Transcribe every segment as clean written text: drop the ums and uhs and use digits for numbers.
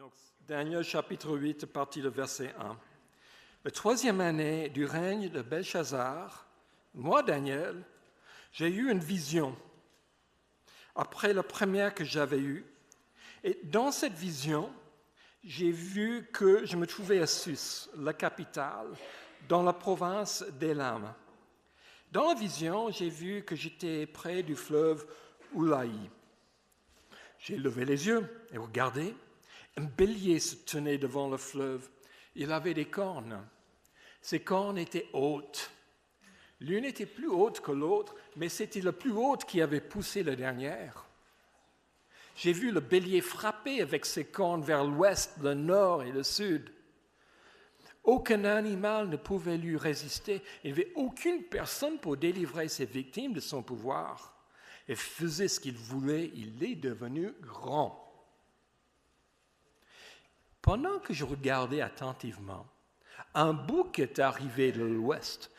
Donc, Daniel chapitre 8, partie le verset 1. La troisième année du règne de Belchazzar, moi, Daniel, j'ai eu une vision après la première que j'avais eue. Et dans cette vision, j'ai vu que je me trouvais à Sus, la capitale, dans la province d'Élam. Dans la vision, j'ai vu que j'étais près du fleuve Oulaï. J'ai levé les yeux et regardé. Un bélier se tenait devant le fleuve. Il avait des cornes. Ces cornes étaient hautes. L'une était plus haute que l'autre, mais c'était la plus haute qui avait poussé la dernière. J'ai vu le bélier frapper avec ses cornes vers l'ouest, le nord et le sud. Aucun animal ne pouvait lui résister. Il n'y avait aucune personne pour délivrer ses victimes de son pouvoir. Il faisait ce qu'il voulait, il est devenu grand. Pendant que je regardais attentivement, un bouc est arrivé de l'ouest,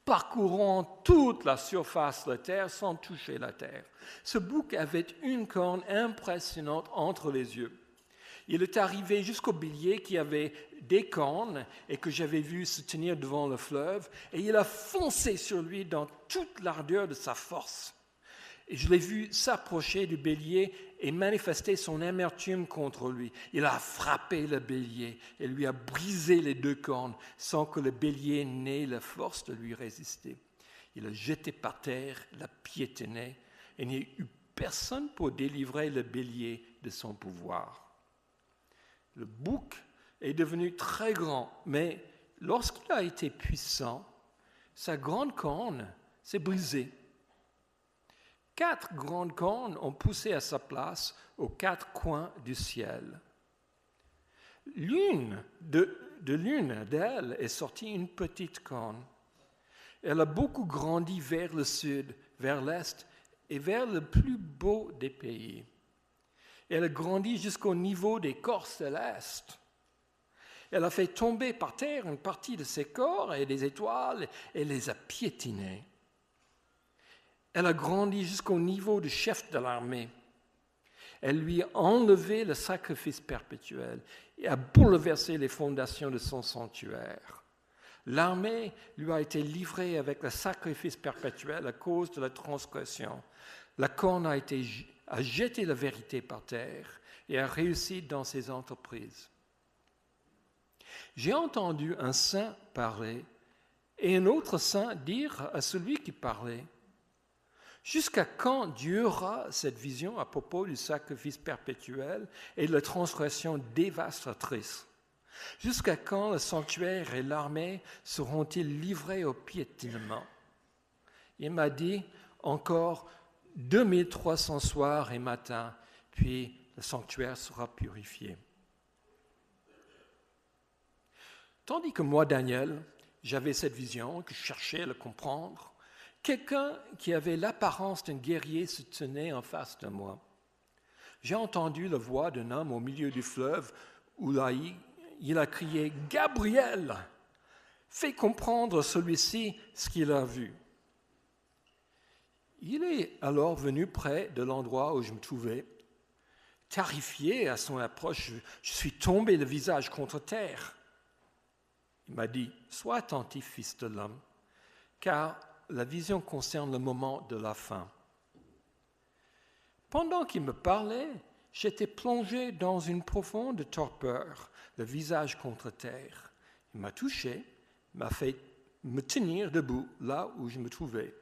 parcourant toute la surface de la terre sans toucher la terre. Ce bouc avait une corne impressionnante entre les yeux. Il est arrivé jusqu'au bélier qui avait des cornes et que j'avais vu se tenir devant le fleuve, et il a foncé sur lui dans toute l'ardeur de sa force. Et je l'ai vu s'approcher du bélier et manifester son amertume contre lui. Il a frappé le bélier et lui a brisé les deux cornes sans que le bélier n'ait la force de lui résister. Il l'a jeté par terre, l'a piétiné, et il n'y a eu personne pour délivrer le bélier de son pouvoir. Le bouc est devenu très grand, mais lorsqu'il a été puissant, sa grande corne s'est brisée. 4 grandes cornes ont poussé à sa place aux 4 coins du ciel. L'une d'elles est sortie une petite corne. Elle a beaucoup grandi vers le sud, vers l'est et vers le plus beau des pays. Elle a grandi jusqu'au niveau des corps célestes. Elle a fait tomber par terre une partie de ses corps et des étoiles et les a piétinés. Elle a grandi jusqu'au niveau du chef de l'armée. Elle lui a enlevé le sacrifice perpétuel et a bouleversé les fondations de son sanctuaire. L'armée lui a été livrée avec le sacrifice perpétuel à cause de la transgression. La corne a jeté la vérité par terre et a réussi dans ses entreprises. J'ai entendu un saint parler et un autre saint dire à celui qui parlait: jusqu'à quand durera cette vision à propos du sacrifice perpétuel et de la transgression dévastatrice? Jusqu'à quand le sanctuaire et l'armée seront-ils livrés au piétinement? Il m'a dit encore 2300 soirs et matins, puis le sanctuaire sera purifié. Tandis que moi, Daniel, j'avais cette vision, que je cherchais à le comprendre, quelqu'un qui avait l'apparence d'un guerrier se tenait en face de moi. J'ai entendu la voix d'un homme au milieu du fleuve Oulaï. Il a crié « Gabriel, fais comprendre à celui-ci ce qu'il a vu ». Il est alors venu près de l'endroit où je me trouvais. Terrifié à son approche, je suis tombé le visage contre terre. Il m'a dit « Sois attentif, fils de l'homme, car la vision concerne le moment de la fin. » Pendant qu'il me parlait, j'étais plongé dans une profonde torpeur, le visage contre terre. Il m'a touché, m'a fait me tenir debout là où je me trouvais.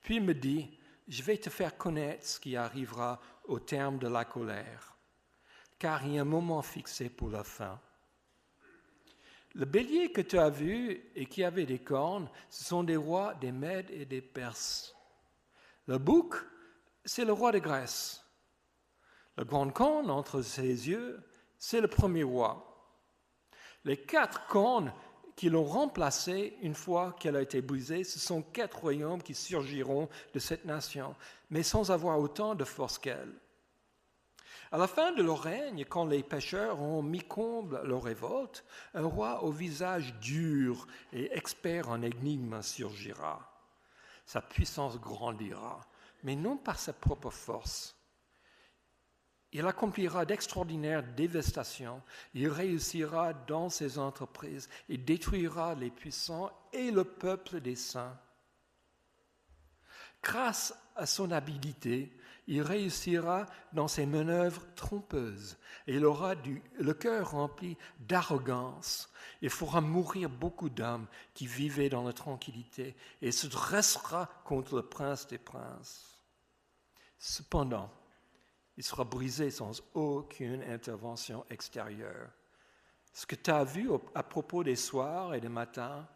Puis il me dit « Je vais te faire connaître ce qui arrivera au terme de la colère, car il y a un moment fixé pour la fin. » Le bélier que tu as vu et qui avait des cornes, ce sont des rois des Mèdes et des Perses. Le bouc, c'est le roi de Grèce. La grande corne entre ses yeux, c'est le premier roi. Les 4 cornes qui l'ont remplacée une fois qu'elle a été brisée, ce sont 4 royaumes qui surgiront de cette nation, mais sans avoir autant de force qu'elle. À la fin de leur règne, quand les pécheurs ont mis comble à leur révolte, un roi au visage dur et expert en énigmes surgira. Sa puissance grandira, mais non par sa propre force. Il accomplira d'extraordinaires dévastations. Il réussira dans ses entreprises. Il détruira les puissants et le peuple des saints. Grâce à son habileté, il réussira dans ses manœuvres trompeuses. Et il aura le cœur rempli d'arrogance. Il fera mourir beaucoup d'hommes qui vivaient dans la tranquillité et se dressera contre le prince des princes. Cependant, il sera brisé sans aucune intervention extérieure. Ce que tu as vu à propos des soirs et des matins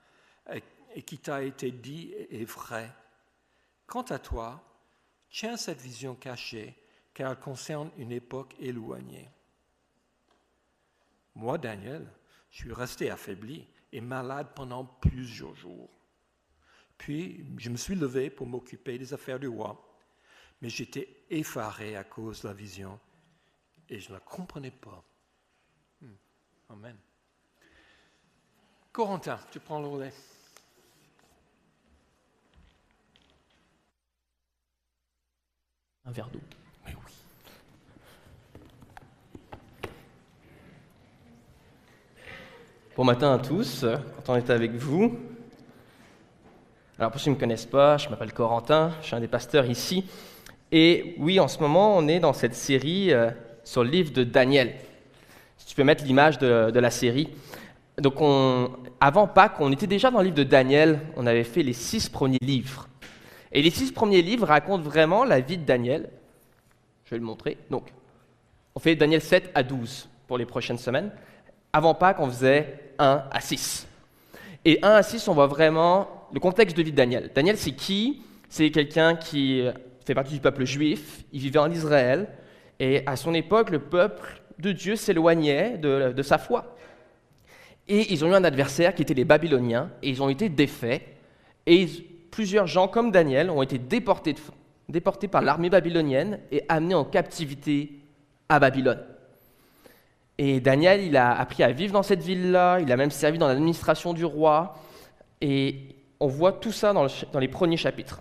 et qui t'a été dit est vrai. Quant à toi, tiens cette vision cachée, car elle concerne une époque éloignée. Moi, Daniel, je suis resté affaibli et malade pendant plusieurs jours. Puis, je me suis levé pour m'occuper des affaires du roi. Mais j'étais effaré à cause de la vision et je ne la comprenais pas. Amen. Corentin, tu prends le relais. Un verre d'eau. Mais oui. Bon matin à tous, content d'être avec vous. Alors pour ceux qui ne me connaissent pas, je m'appelle Corentin, je suis un des pasteurs ici. Et oui, en ce moment, on est dans cette série sur le livre de Daniel. Si tu peux mettre l'image de la série. Donc, avant Pâques, on était déjà dans le livre de Daniel. On avait fait les 6 premiers livres. Et les 6 premiers livres racontent vraiment la vie de Daniel. Je vais le montrer. Donc, on fait Daniel 7 à 12 pour les prochaines semaines. Avant Pâques, on faisait 1 à 6. Et 1 à 6, on voit vraiment le contexte de vie de Daniel. Daniel, c'est qui ? C'est quelqu'un qui fait partie du peuple juif, il vivait en Israël, et à son époque, le peuple de Dieu s'éloignait de sa foi. Et ils ont eu un adversaire qui était les Babyloniens, et ils ont été défaits, et plusieurs gens comme Daniel ont été déportés par l'armée babylonienne et amenés en captivité à Babylone. Et Daniel, il a appris à vivre dans cette ville-là, il a même servi dans l'administration du roi, et on voit tout ça dans les premiers chapitres.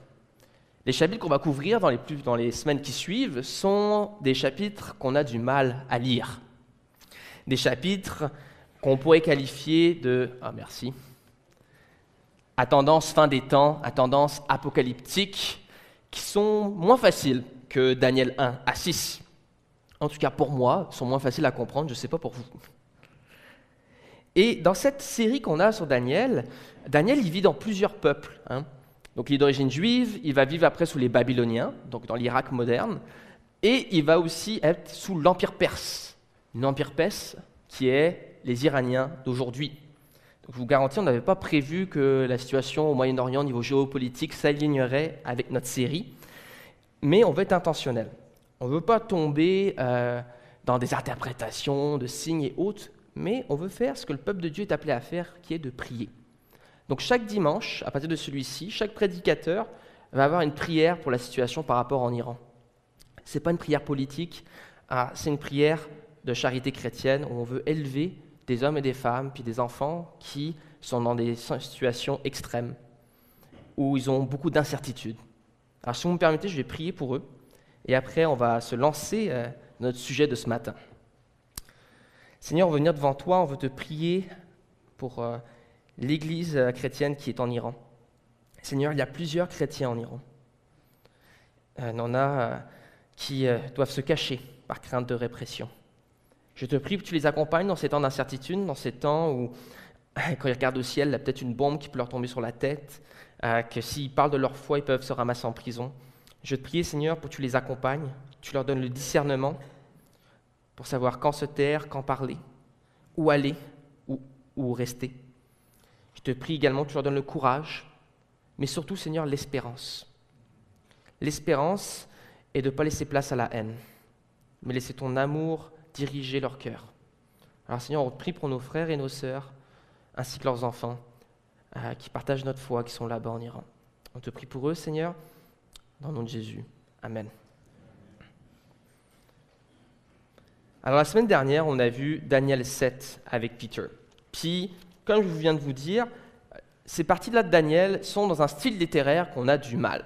Les chapitres qu'on va couvrir dans les semaines qui suivent sont des chapitres qu'on a du mal à lire. Des chapitres qu'on pourrait qualifier de à tendance fin des temps, à tendance apocalyptique, qui sont moins faciles que Daniel 1 à 6. En tout cas pour moi, ils sont moins faciles à comprendre, je ne sais pas pour vous. Et dans cette série qu'on a sur Daniel, il vit dans plusieurs peuples. Donc il est d'origine juive, il va vivre après sous les Babyloniens, donc dans l'Irak moderne, et il va aussi être sous l'Empire perse. L'Empire perse qui est les Iraniens d'aujourd'hui. Donc je vous garantis, on n'avait pas prévu que la situation au Moyen-Orient au niveau géopolitique s'alignerait avec notre série, mais on veut être intentionnel. On ne veut pas tomber dans des interprétations de signes et autres, mais on veut faire ce que le peuple de Dieu est appelé à faire, qui est de prier. Donc chaque dimanche, à partir de celui-ci, chaque prédicateur va avoir une prière pour la situation par rapport en Iran. Ce n'est pas une prière politique, c'est une prière de charité chrétienne où on veut élever des hommes et des femmes, puis des enfants qui sont dans des situations extrêmes, où ils ont beaucoup d'incertitudes. Alors si vous me permettez, je vais prier pour eux, et après on va se lancer dans notre sujet de ce matin. Seigneur, on veut venir devant toi, on veut te prier pour l'Église chrétienne qui est en Iran. Seigneur, il y a plusieurs chrétiens en Iran. Il y en a qui doivent se cacher par crainte de répression. Je te prie que tu les accompagnes dans ces temps d'incertitude, dans ces temps où, quand ils regardent au ciel, il y a peut-être une bombe qui peut leur tomber sur la tête, que s'ils parlent de leur foi, ils peuvent se ramasser en prison. Je te prie, Seigneur, pour que tu les accompagnes, tu leur donnes le discernement pour savoir quand se taire, quand parler, où aller, où rester. Je te prie également que tu leur donnes le courage, mais surtout, Seigneur, l'espérance. L'espérance est de ne pas laisser place à la haine, mais laisser ton amour diriger leur cœur. Alors, Seigneur, on te prie pour nos frères et nos sœurs, ainsi que leurs enfants, qui partagent notre foi, qui sont là-bas en Iran. On te prie pour eux, Seigneur, dans le nom de Jésus. Amen. Alors, la semaine dernière, on a vu Daniel 7 avec Peter. Puis, comme je viens de vous dire, ces parties-là de Daniel sont dans un style littéraire qu'on a du mal.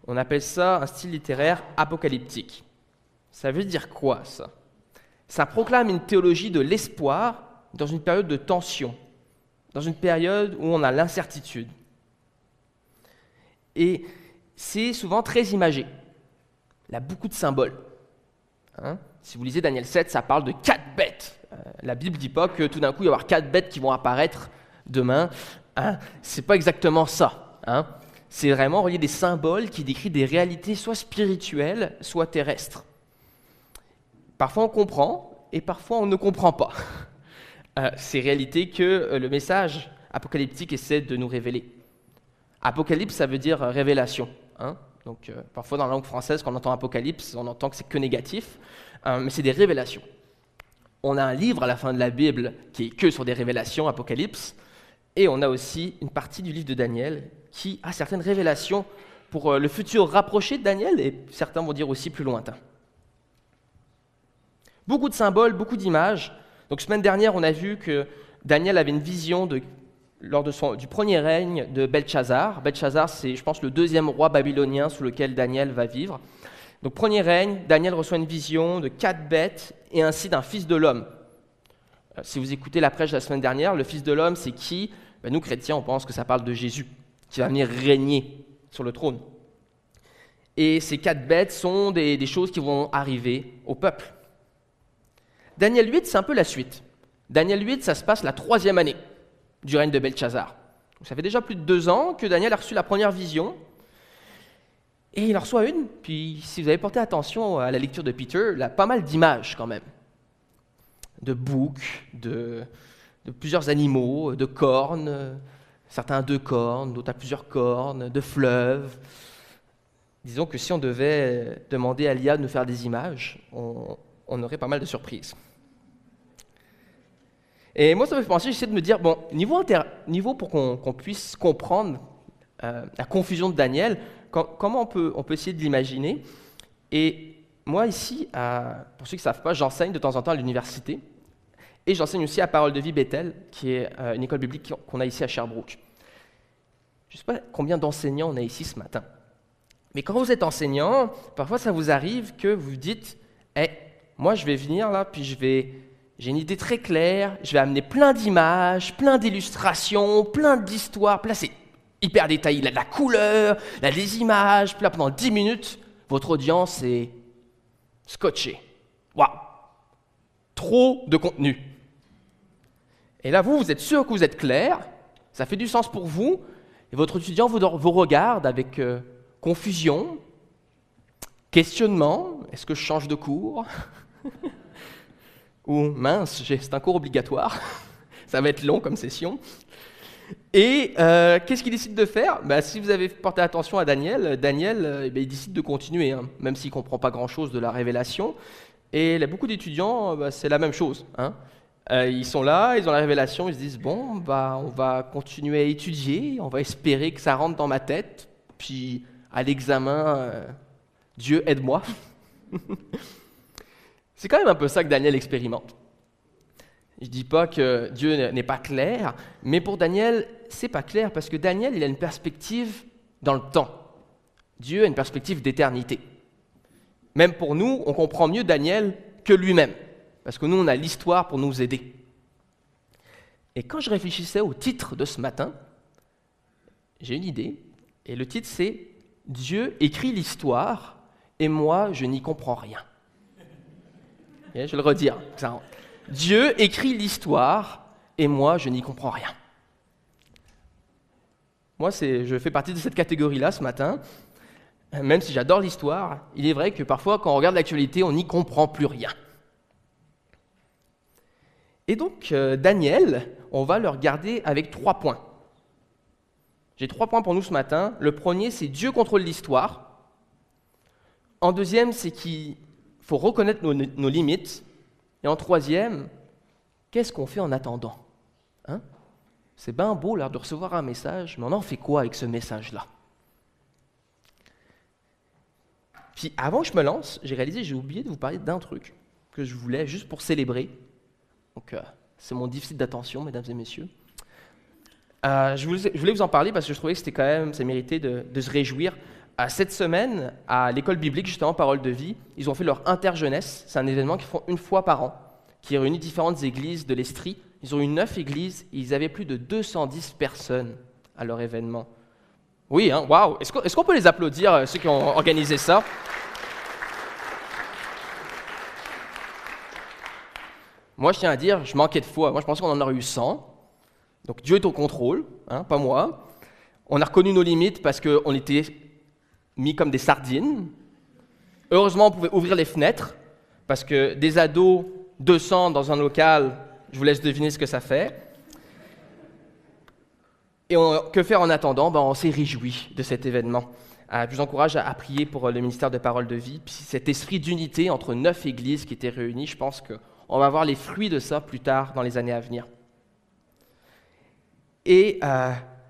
On appelle ça un style littéraire apocalyptique. Ça veut dire quoi, ça? Ça proclame une théologie de l'espoir dans une période de tension, dans une période où on a l'incertitude. Et c'est souvent très imagé. Il y a beaucoup de symboles. Si vous lisez Daniel 7, ça parle de 4 bêtes. La Bible ne dit pas que tout d'un coup, il va y avoir 4 bêtes qui vont apparaître demain. Ce n'est pas exactement ça. C'est vraiment relié des symboles qui décrivent des réalités soit spirituelles, soit terrestres. Parfois on comprend et parfois on ne comprend pas ces réalités que le message apocalyptique essaie de nous révéler. Apocalypse, ça veut dire révélation. Donc parfois dans la langue française, quand on entend apocalypse, on entend que c'est que négatif, mais c'est des révélations. On a un livre à la fin de la Bible qui est que sur des révélations, Apocalypse, et on a aussi une partie du livre de Daniel qui a certaines révélations pour le futur rapproché de Daniel, et certains vont dire aussi plus lointain. Beaucoup de symboles, beaucoup d'images. Donc semaine dernière, on a vu que Daniel avait une vision lors du premier règne de Belchazzar. Belchazzar, c'est, je pense, le 2e roi babylonien sous lequel Daniel va vivre. Donc premier règne, Daniel reçoit une vision de 4 bêtes et ainsi d'un fils de l'homme. Si vous écoutez la prêche de la semaine dernière, le fils de l'homme, c'est qui? Nous, chrétiens, on pense que ça parle de Jésus, qui va venir régner sur le trône. Et ces 4 bêtes sont des choses qui vont arriver au peuple. Daniel 8, c'est un peu la suite. Daniel 8, ça se passe la 3e année du règne de Belchazzar. Donc, ça fait déjà plus de 2 ans que Daniel a reçu la première vision. Et il en reçoit une, puis si vous avez porté attention à la lecture de Peter, il a pas mal d'images quand même. De boucs, de plusieurs animaux, de cornes, certains à 2 cornes, d'autres à plusieurs cornes, de fleuves. Disons que si on devait demander à l'IA de nous faire des images, on aurait pas mal de surprises. Et moi, ça me fait penser, j'essaie de me dire, niveau pour qu'on puisse comprendre la confusion de Daniel, comment on peut essayer de l'imaginer. Et moi, ici, pour ceux qui ne savent pas, j'enseigne de temps en temps à l'université. Et j'enseigne aussi à Parole de Vie Bethel, qui est une école biblique qu'on a ici à Sherbrooke. Je ne sais pas combien d'enseignants on a ici ce matin. Mais quand vous êtes enseignant, parfois ça vous arrive que vous dites moi je vais venir là, puis j'ai une idée très claire, je vais amener plein d'images, plein d'illustrations, plein d'histoires, puis là c'est hyper détaillé, il y a de la couleur, il y a des images, puis là pendant 10 minutes, votre audience est scotchée. Waouh! Trop de contenu. Et là vous êtes sûr que vous êtes clair, ça fait du sens pour vous, et votre étudiant vous regarde avec confusion, questionnement, est-ce que je change de cours? Ou mince, c'est un cours obligatoire, ça va être long comme session. Et qu'est-ce qu'il décide de faire? Si vous avez porté attention à Daniel, il décide de continuer, même s'il ne comprend pas grand-chose de la révélation. Et beaucoup d'étudiants, c'est la même chose. Ils sont là, ils ont la révélation, ils se disent, on va continuer à étudier, on va espérer que ça rentre dans ma tête, puis à l'examen, Dieu aide-moi. C'est quand même un peu ça que Daniel expérimente. Je ne dis pas que Dieu n'est pas clair, mais pour Daniel, c'est pas clair parce que Daniel, il a une perspective dans le temps. Dieu a une perspective d'éternité. Même pour nous, on comprend mieux Daniel que lui-même, parce que nous, on a l'histoire pour nous aider. Et quand je réfléchissais au titre de ce matin, j'ai une idée, et le titre c'est « Dieu écrit l'histoire, et moi, je n'y comprends rien ». Je vais le redire. Dieu écrit l'histoire et moi, je n'y comprends rien. Moi, je fais partie de cette catégorie-là ce matin. Même si j'adore l'histoire, il est vrai que parfois, quand on regarde l'actualité, on n'y comprend plus rien. Et donc, Daniel, on va le regarder avec 3 points. J'ai 3 points pour nous ce matin. Le premier, c'est Dieu contrôle l'histoire. En deuxième, c'est qu'il faut reconnaître nos limites. Et en troisième, qu'est-ce qu'on fait en attendant? C'est bien beau là, de recevoir un message, mais on en fait quoi avec ce message-là? Puis avant que je me lance, j'ai réalisé que j'ai oublié de vous parler d'un truc que je voulais juste pour célébrer. Donc c'est mon déficit d'attention, mesdames et messieurs. Je voulais vous en parler parce que je trouvais que c'était quand même, ça méritait de se réjouir. Cette semaine, à l'école biblique, justement, Parole de Vie, ils ont fait leur interjeunesse. C'est un événement qu'ils font une fois par an, qui réunit différentes églises de l'Estrie. Ils ont eu 9 églises et ils avaient plus de 210 personnes à leur événement. Oui, hein, waouh! Est-ce qu'on peut les applaudir, ceux qui ont organisé ça? Moi, je tiens à dire, je manquais de foi. Moi, je pensais qu'on en aurait eu 100. Donc, Dieu est au contrôle, hein, pas moi. On a reconnu nos limites parce qu'on était mis comme des sardines. Heureusement, on pouvait ouvrir les fenêtres parce que des ados, 200 dans un local, je vous laisse deviner ce que ça fait. Et que faire en attendant? On s'est réjoui de cet événement. Je vous encourage à prier pour le ministère de Parole de Vie. Puis cet esprit d'unité entre 9 églises qui étaient réunies, je pense qu'on va voir les fruits de ça plus tard dans les années à venir. Et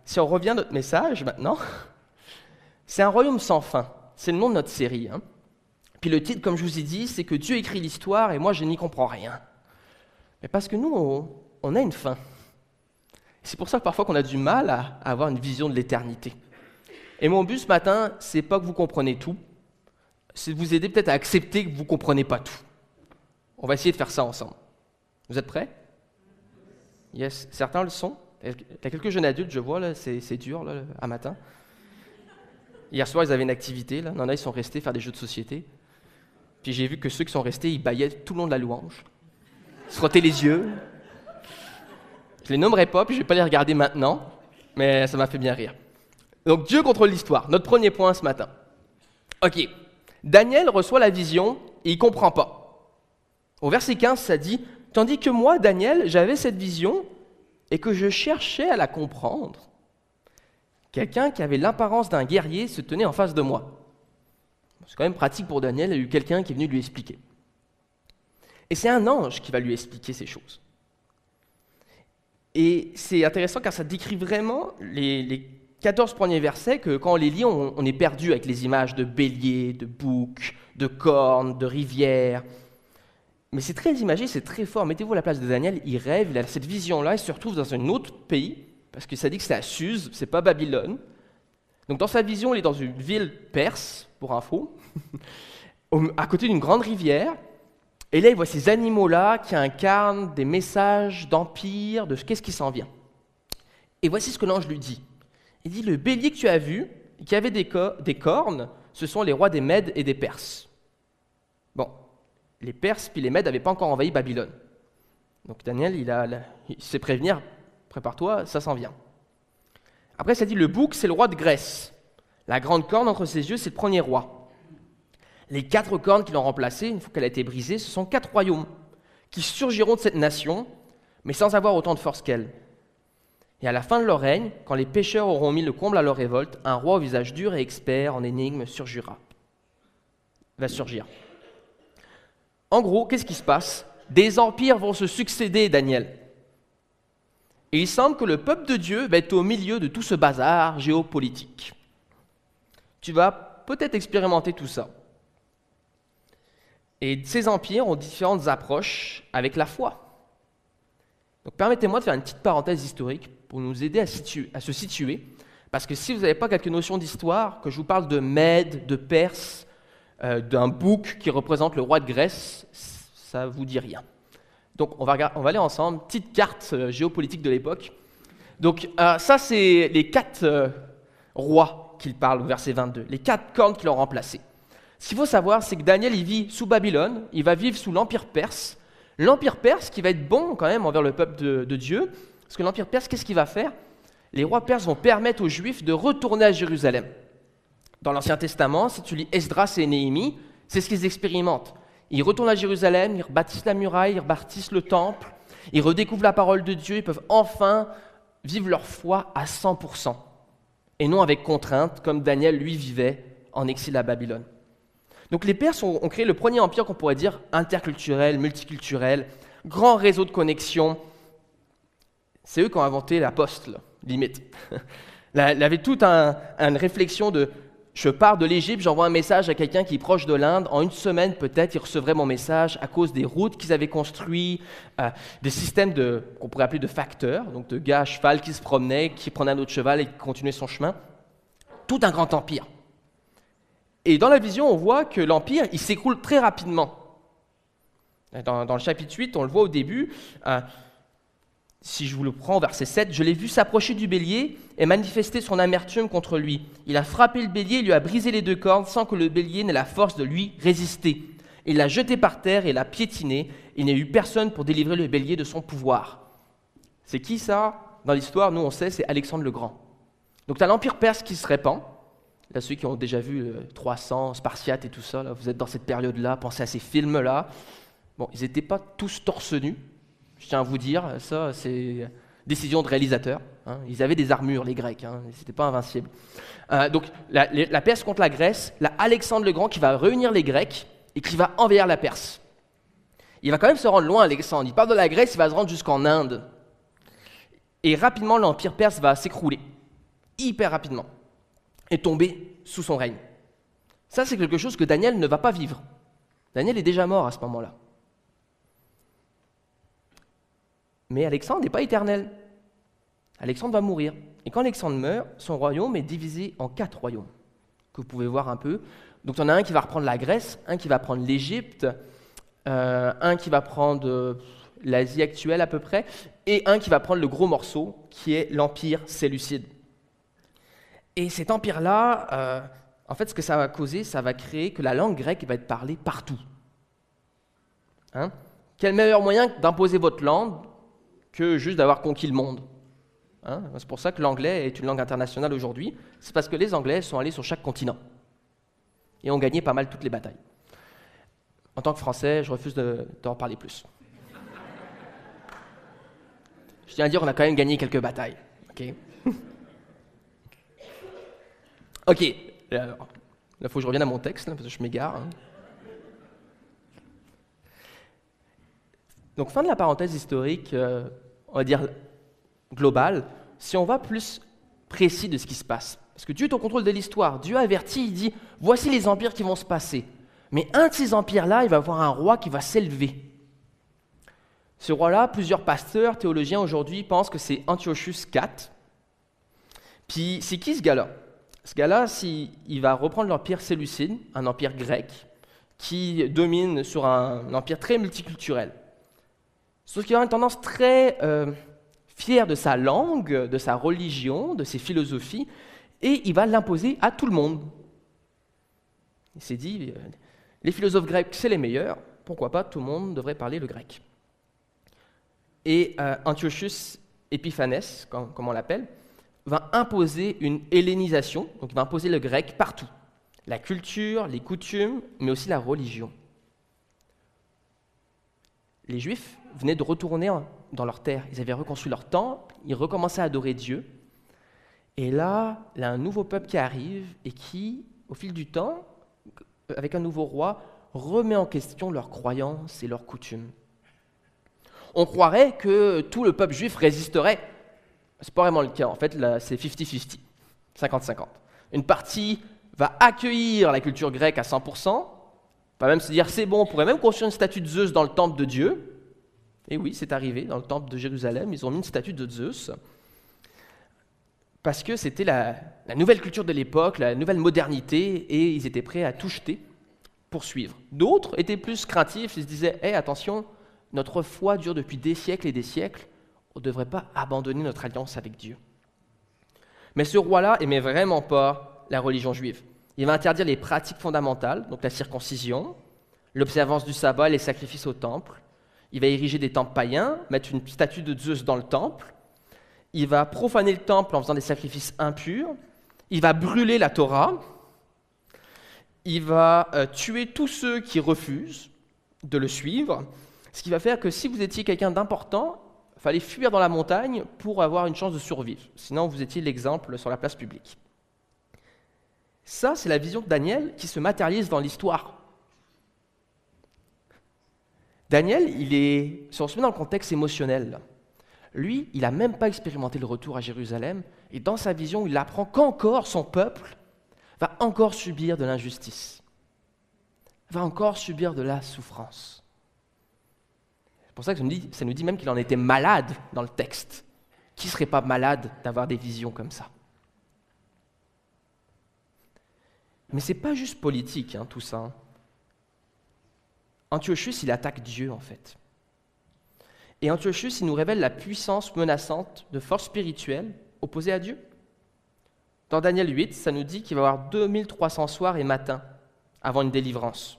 si on revient à notre message maintenant, c'est un royaume sans fin. C'est le nom de notre série. Hein. Puis le titre, comme je vous ai dit, c'est que Dieu écrit l'histoire et moi, je n'y comprends rien. Mais parce que nous, on a une fin. C'est pour ça que parfois qu'on a du mal à avoir une vision de l'éternité. Et mon but ce matin, c'est pas que vous compreniez tout, c'est de vous aider peut-être à accepter que vous ne comprenez pas tout. On va essayer de faire ça ensemble. Vous êtes prêts? Yes. Certains le sont. Il y a quelques jeunes adultes, je vois, là, c'est dur là, à matin. Hier soir, ils avaient une activité. Là. Il y en a, ils sont restés faire des jeux de société. Puis j'ai vu que ceux qui sont restés, ils bâillaient tout le long de la louange. Ils se frottaient les yeux. Je les nommerai pas, puis je ne vais pas les regarder maintenant, mais ça m'a fait bien rire. Donc Dieu contrôle l'histoire, notre premier point ce matin. Ok, Daniel reçoit la vision et il ne comprend pas. Au verset 15, ça dit « Tandis que moi, Daniel, j'avais cette vision et que je cherchais à la comprendre. Quelqu'un qui avait l'apparence d'un guerrier se tenait en face de moi. » C'est quand même pratique pour Daniel, il y a eu quelqu'un qui est venu lui expliquer. Et c'est un ange qui va lui expliquer ces choses. Et c'est intéressant car ça décrit vraiment les 14 premiers versets que quand on les lit, on est perdu avec les images de béliers, de boucs, de cornes, de rivières. Mais c'est très imagé, c'est très fort. Mettez-vous à la place de Daniel, il rêve, il a cette vision-là, il se retrouve dans un autre pays, parce que ça dit que c'est à Suse, c'est pas Babylone. Donc dans sa vision, il est dans une ville perse, pour info, à côté d'une grande rivière. Et là, il voit ces animaux-là qui incarnent des messages d'empire, de qu'est-ce qui s'en vient. Et voici ce que l'ange lui dit. Il dit, le bélier que tu as vu, qui avait des cornes, ce sont les rois des Mèdes et des Perses. Bon, les Perses puis les Mèdes n'avaient pas encore envahi Babylone. Donc Daniel, il sait prévenir, prépare-toi, ça s'en vient. Après, ça dit, le bouc, c'est le roi de Grèce. La grande corne entre ses yeux, c'est le premier roi. Les 4 cornes qui l'ont remplacé, une fois qu'elle a été brisée, ce sont 4 royaumes qui surgiront de cette nation, mais sans avoir autant de force qu'elle. Et à la fin de leur règne, quand les pécheurs auront mis le comble à leur révolte, un roi au visage dur et expert en énigmes va surgir. En gros, qu'est-ce qui se passe? Des empires vont se succéder, Daniel. Et il semble que le peuple de Dieu va être au milieu de tout ce bazar géopolitique. Tu vas peut-être expérimenter tout ça. Et ces empires ont différentes approches avec la foi. Donc permettez-moi de faire une petite parenthèse historique pour nous aider à se situer. Parce que si vous n'avez pas quelques notions d'histoire, que je vous parle de Mèdes, de Perse, d'un bouc qui représente le roi de Grèce, ça ne vous dit rien. Donc on va aller ensemble, petite carte géopolitique de l'époque. Donc ça c'est les 4 rois qu'il parle au verset 22, les 4 cornes qui l'ont remplacé. Ce qu'il faut savoir, c'est que Daniel, il vit sous Babylone, il va vivre sous l'Empire perse. L'Empire perse qui va être bon quand même envers le peuple de Dieu, parce que l'Empire perse, qu'est-ce qu'il va faire? Les rois perses vont permettre aux Juifs de retourner à Jérusalem. Dans l'Ancien Testament, si tu lis Esdras et Néhémie, c'est ce qu'ils expérimentent. Ils retournent à Jérusalem, ils rebâtissent la muraille, ils rebâtissent le temple, ils redécouvrent la parole de Dieu, ils peuvent enfin vivre leur foi à 100%, et non avec contrainte, comme Daniel, lui, vivait en exil à Babylone. Donc les Perses ont créé le premier empire qu'on pourrait dire interculturel, multiculturel, grand réseau de connexions. C'est eux qui ont inventé la poste, là, limite. Il y avait toute une réflexion de « je pars de l'Égypte, j'envoie un message à quelqu'un qui est proche de l'Inde, en une semaine peut-être il recevrait mon message à cause des routes qu'ils avaient construites, des systèmes qu'on pourrait appeler de facteurs, donc de gars à cheval qui se promenaient, qui prenaient un autre cheval et qui continuaient son chemin. Tout un grand empire. Et dans la vision, on voit que l'Empire, il s'écroule très rapidement. Dans le chapitre 8, on le voit au début, si je vous le prends au verset 7, « Je l'ai vu s'approcher du bélier et manifester son amertume contre lui. Il a frappé le bélier et lui a brisé les 2 cornes sans que le bélier n'ait la force de lui résister. Il l'a jeté par terre et l'a piétiné. Il n'y a eu personne pour délivrer le bélier de son pouvoir. » C'est qui ça? Dans l'histoire, nous on sait, c'est Alexandre le Grand. Donc tu as l'Empire perse qui se répand. Là, ceux qui ont déjà vu 300, Spartiate et tout ça, là, vous êtes dans cette période-là, pensez à ces films-là. Bon, ils n'étaient pas tous torse nus, je tiens à vous dire, ça c'est décision de réalisateur. Hein. Ils avaient des armures, les Grecs, hein, ils n'étaient pas invincibles. Donc la Perse contre la Grèce, là, Alexandre le Grand qui va réunir les Grecs et qui va envahir la Perse. Il va quand même se rendre loin, Alexandre. Il part de la Grèce, il va se rendre jusqu'en Inde. Et rapidement, l'Empire perse va s'écrouler, hyper rapidement, et tomber sous son règne. Ça, c'est quelque chose que Daniel ne va pas vivre. Daniel est déjà mort à ce moment-là. Mais Alexandre n'est pas éternel. Alexandre va mourir. Et quand Alexandre meurt, son royaume est divisé en 4 royaumes, que vous pouvez voir un peu. Donc il y en a un qui va reprendre la Grèce, un qui va prendre l'Égypte, un qui va prendre l'Asie actuelle à peu près, et un qui va prendre le gros morceau, qui est l'Empire séleucide. Et cet empire-là, en fait, ce que ça va causer, ça va créer que la langue grecque va être parlée partout. Hein? Quel meilleur moyen d'imposer votre langue que juste d'avoir conquis le monde? Hein? C'est pour ça que l'anglais est une langue internationale aujourd'hui. C'est parce que les Anglais sont allés sur chaque continent et ont gagné pas mal toutes les batailles. En tant que Français, je refuse d'en parler plus. Je tiens à dire qu'on a quand même gagné quelques batailles. Ok. Ok. Là, il faut que je revienne à mon texte, là, parce que je m'égare. Hein. Donc, fin de la parenthèse historique, on va dire globale, si on va plus précis de ce qui se passe. Parce que Dieu est au contrôle de l'histoire. Dieu avertit, il dit, voici les empires qui vont se passer. Mais un de ces empires-là, il va avoir un roi qui va s'élever. Ce roi-là, plusieurs pasteurs, théologiens aujourd'hui pensent que c'est Antiochus IV. Puis c'est qui ce gars-là? Ce gars-là, il va reprendre l'empire séleucide, un empire grec, qui domine sur un empire très multiculturel. Sauf qu'il a une tendance très fière de sa langue, de sa religion, de ses philosophies, et il va l'imposer à tout le monde. Il s'est dit, les philosophes grecs, c'est les meilleurs, pourquoi pas tout le monde devrait parler le grec. Et Antiochus Epiphanes, comme on l'appelle, va imposer une hellénisation, donc il va imposer le grec partout. La culture, les coutumes, mais aussi la religion. Les Juifs venaient de retourner dans leur terre. Ils avaient reconstruit leur temple, ils recommençaient à adorer Dieu. Et là, il y a un nouveau peuple qui arrive et qui, au fil du temps, avec un nouveau roi, remet en question leurs croyances et leurs coutumes. On croirait que tout le peuple juif résisterait. Ce n'est pas vraiment le cas. En fait, là, c'est 50-50, 50-50. Une partie va accueillir la culture grecque à 100%, va même se dire c'est bon, on pourrait même construire une statue de Zeus dans le temple de Dieu. Et oui, c'est arrivé, dans le temple de Jérusalem, ils ont mis une statue de Zeus, parce que c'était la nouvelle culture de l'époque, la nouvelle modernité, et ils étaient prêts à tout jeter pour suivre. D'autres étaient plus craintifs, ils se disaient hey, attention, notre foi dure depuis des siècles et des siècles, on ne devrait pas abandonner notre alliance avec Dieu. Mais ce roi-là n'aimait vraiment pas la religion juive. Il va interdire les pratiques fondamentales, donc la circoncision, l'observance du sabbat, les sacrifices au temple. Il va ériger des temples païens, mettre une statue de Zeus dans le temple. Il va profaner le temple en faisant des sacrifices impurs. Il va brûler la Torah. Il va tuer tous ceux qui refusent de le suivre. Ce qui va faire que si vous étiez quelqu'un d'important, il fallait fuir dans la montagne pour avoir une chance de survivre. Sinon, vous étiez l'exemple sur la place publique. Ça, c'est la vision de Daniel qui se matérialise dans l'histoire. Daniel, si on se met dans le contexte émotionnel, lui, il n'a même pas expérimenté le retour à Jérusalem, et dans sa vision, il apprend qu'encore son peuple va encore subir de l'injustice, va encore subir de la souffrance. C'est pour ça que ça nous dit même qu'il en était malade dans le texte. Qui ne serait pas malade d'avoir des visions comme ça? Mais ce n'est pas juste politique, tout ça. Antiochus, il attaque Dieu, en fait. Et Antiochus, il nous révèle la puissance menaçante de forces spirituelles opposées à Dieu. Dans Daniel 8, ça nous dit qu'il va y avoir 2300 soirs et matins avant une délivrance.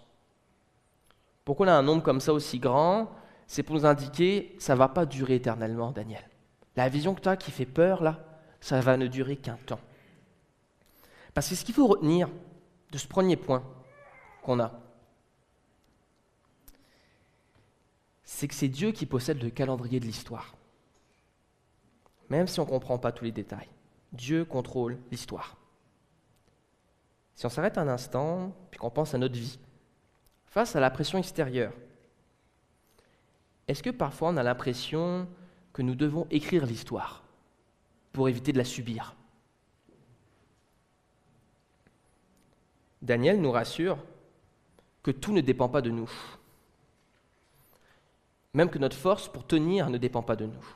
Pourquoi on a un nombre comme ça aussi grand? C'est pour nous indiquer que ça ne va pas durer éternellement, Daniel. La vision que tu as qui fait peur, là, ça va ne durer qu'un temps. Parce que ce qu'il faut retenir de ce premier point qu'on a, c'est que c'est Dieu qui possède le calendrier de l'histoire. Même si on ne comprend pas tous les détails, Dieu contrôle l'histoire. Si on s'arrête un instant, puis qu'on pense à notre vie, face à la pression extérieure, est-ce que parfois on a l'impression que nous devons écrire l'histoire pour éviter de la subir? Daniel nous rassure que tout ne dépend pas de nous. Même que notre force pour tenir ne dépend pas de nous.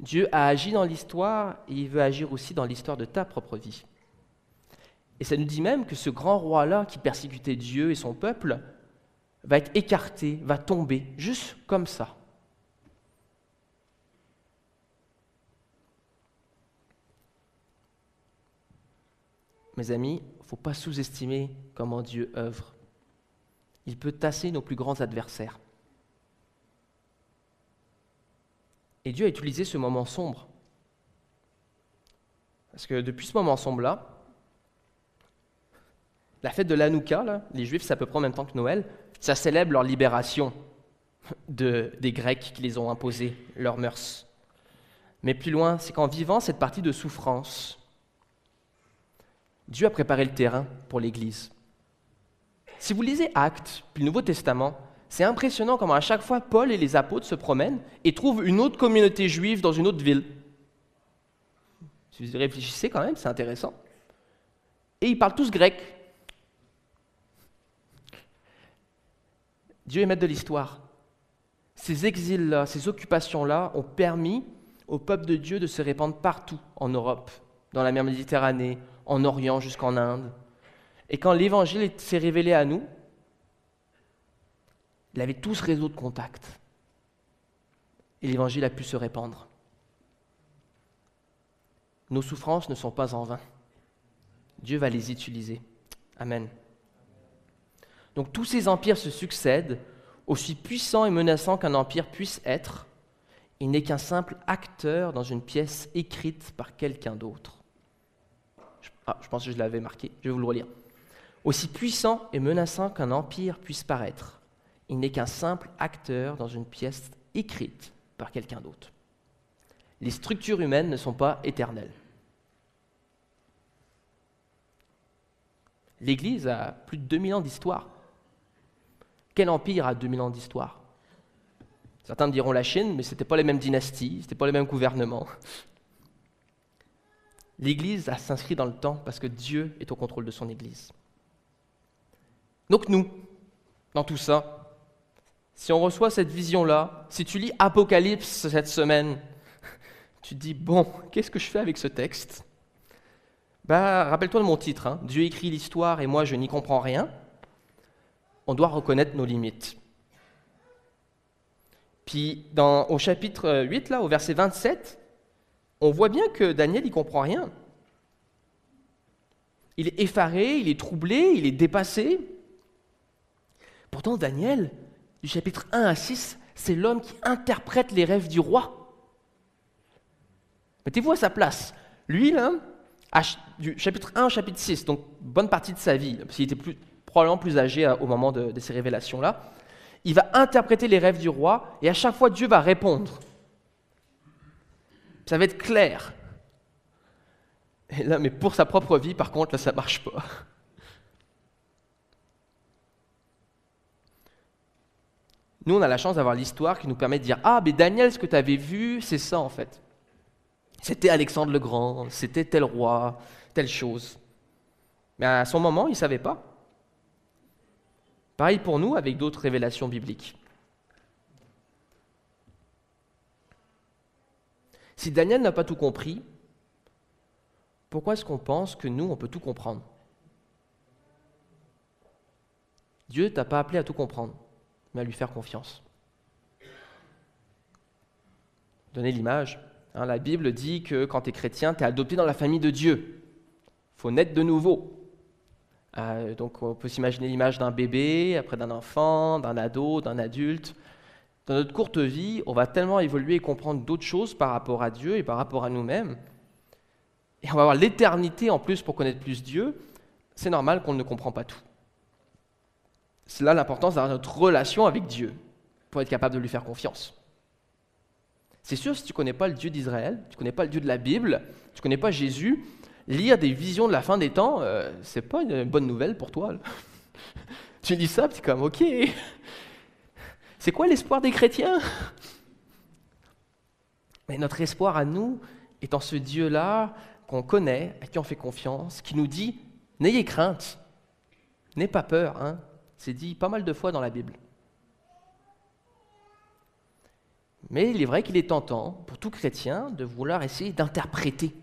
Dieu a agi dans l'histoire et il veut agir aussi dans l'histoire de ta propre vie. Et ça nous dit même que ce grand roi-là qui persécutait Dieu et son peuple va être écarté, va tomber, juste comme ça. Mes amis, il ne faut pas sous-estimer comment Dieu œuvre. Il peut tasser nos plus grands adversaires. Et Dieu a utilisé ce moment sombre. Parce que depuis ce moment sombre-là, la fête de l'Hanouka, là, les Juifs, c'est à peu près en même temps que Noël, ça célèbre leur libération des Grecs qui les ont imposés, leurs mœurs. Mais plus loin, c'est qu'en vivant cette partie de souffrance, Dieu a préparé le terrain pour l'Église. Si vous lisez Actes, puis le Nouveau Testament, c'est impressionnant comment à chaque fois Paul et les apôtres se promènent et trouvent une autre communauté juive dans une autre ville. Si vous y réfléchissez quand même, c'est intéressant. Et ils parlent tous grec. Dieu est maître de l'histoire. Ces exils-là, ces occupations-là ont permis au peuple de Dieu de se répandre partout en Europe, dans la mer Méditerranée, en Orient jusqu'en Inde. Et quand l'Évangile s'est révélé à nous, il avait tout ce réseau de contacts. Et l'Évangile a pu se répandre. Nos souffrances ne sont pas en vain. Dieu va les utiliser. Amen. Donc tous ces empires se succèdent, aussi puissants et menaçants qu'un empire puisse être. Il n'est qu'un simple acteur dans une pièce écrite par quelqu'un d'autre. Je pense que je l'avais marqué, je vais vous le relire. Aussi puissant et menaçant qu'un empire puisse paraître, il n'est qu'un simple acteur dans une pièce écrite par quelqu'un d'autre. Les structures humaines ne sont pas éternelles. L'Église a plus de 2000 ans d'histoire. Quel empire a 2000 ans d'histoire? Certains me diront la Chine, mais ce n'étaient pas les mêmes dynasties, ce n'étaient pas les mêmes gouvernements. L'Église s'inscrit dans le temps parce que Dieu est au contrôle de son Église. Donc nous, dans tout ça, si on reçoit cette vision-là, si tu lis Apocalypse cette semaine, tu te dis, bon, qu'est-ce que je fais avec ce texte? Rappelle-toi de mon titre, Dieu écrit l'histoire et moi je n'y comprends rien. On doit reconnaître nos limites. Puis au chapitre 8, là, au verset 27, on voit bien que Daniel, il ne comprend rien. Il est effaré, il est troublé, il est dépassé. Pourtant, Daniel, du chapitre 1 à 6, c'est l'homme qui interprète les rêves du roi. Mettez-vous à sa place. Lui, là, du chapitre 1 au chapitre 6, donc bonne partie de sa vie, parce qu'il était probablement plus âgé au moment de ces révélations-là, il va interpréter les rêves du roi, et à chaque fois, Dieu va répondre. Ça va être clair. Et là, mais pour sa propre vie, par contre, là, ça ne marche pas. Nous, on a la chance d'avoir l'histoire qui nous permet de dire « Ah, mais Daniel, ce que tu avais vu, c'est ça, en fait. C'était Alexandre le Grand, c'était tel roi, telle chose. » Mais à son moment, il ne savait pas. Pareil pour nous avec d'autres révélations bibliques. Si Daniel n'a pas tout compris, pourquoi est-ce qu'on pense que nous, on peut tout comprendre? Dieu t'a pas appelé à tout comprendre, mais à lui faire confiance. Donner l'image. La Bible dit que quand tu es chrétien, tu es adopté dans la famille de Dieu. Il faut naître de nouveau. Donc on peut s'imaginer l'image d'un bébé, après d'un enfant, d'un ado, d'un adulte. Dans notre courte vie, on va tellement évoluer et comprendre d'autres choses par rapport à Dieu et par rapport à nous-mêmes. Et on va avoir l'éternité en plus pour connaître plus Dieu. C'est normal qu'on ne comprend pas tout. C'est là l'importance d'avoir notre relation avec Dieu pour être capable de lui faire confiance. C'est sûr, si tu ne connais pas le Dieu d'Israël, tu ne connais pas le Dieu de la Bible, tu ne connais pas Jésus, lire des visions de la fin des temps, c'est pas une bonne nouvelle pour toi. Tu lis ça, tu es comme, ok, c'est quoi l'espoir des chrétiens? Mais notre espoir à nous est en ce Dieu-là qu'on connaît, à qui on fait confiance, qui nous dit, n'ayez crainte, n'ayez pas peur. C'est dit pas mal de fois dans la Bible. Mais il est vrai qu'il est tentant pour tout chrétien de vouloir essayer d'interpréter